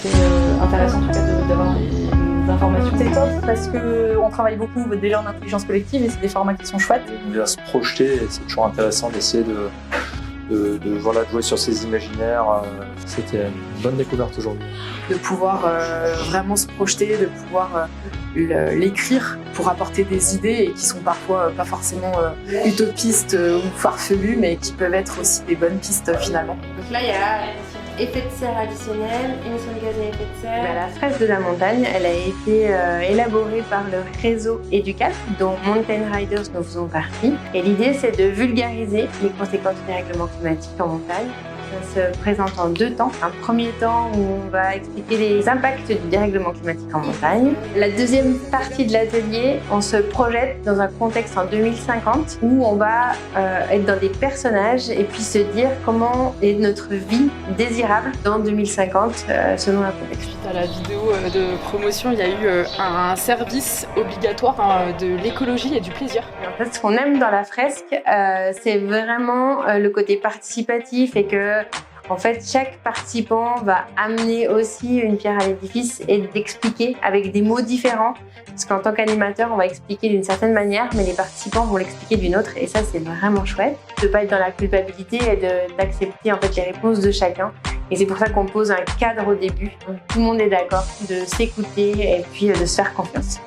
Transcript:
c'est intéressant en tout cas d'avoir des informations. C'est top parce qu'on travaille beaucoup déjà en intelligence collective et c'est des formats qui sont chouettes. On vient se projeter et c'est toujours intéressant d'essayer de jouer sur ces imaginaires. C'était une bonne découverte aujourd'hui. De pouvoir vraiment se projeter, de pouvoir l'écrire pour apporter des idées et qui sont parfois pas forcément utopistes ou farfelues, mais qui peuvent être aussi des bonnes pistes finalement. Donc là, il y a effet de serre additionnel, émissions de gaz à effet de serre. La fresque de la montagne, elle a été élaborée par le réseau EduCap, dont Mountain Riders nous faisons partie. Et l'idée, c'est de vulgariser les conséquences du dérèglement climatique en montagne. Ça se présente en 2 temps. Un premier temps où on va expliquer les impacts du dérèglement climatique en montagne. La deuxième partie de l'atelier, on se projette dans un contexte en 2050 où on va être dans des personnages et puis se dire comment est notre vie désirable dans 2050 selon un contexte. Suite à la vidéo de promotion, il y a eu un service obligatoire de l'écologie et du plaisir. Et en fait, ce qu'on aime dans la fresque, c'est vraiment le côté participatif et que en fait, chaque participant va amener aussi une pierre à l'édifice et d'expliquer avec des mots différents. Parce qu'en tant qu'animateur, on va expliquer d'une certaine manière, mais les participants vont l'expliquer d'une autre. Et ça, c'est vraiment chouette. De ne pas être dans la culpabilité et d'accepter en fait les réponses de chacun. Et c'est pour ça qu'on pose un cadre au début. Donc, tout le monde est d'accord de s'écouter et puis de se faire confiance.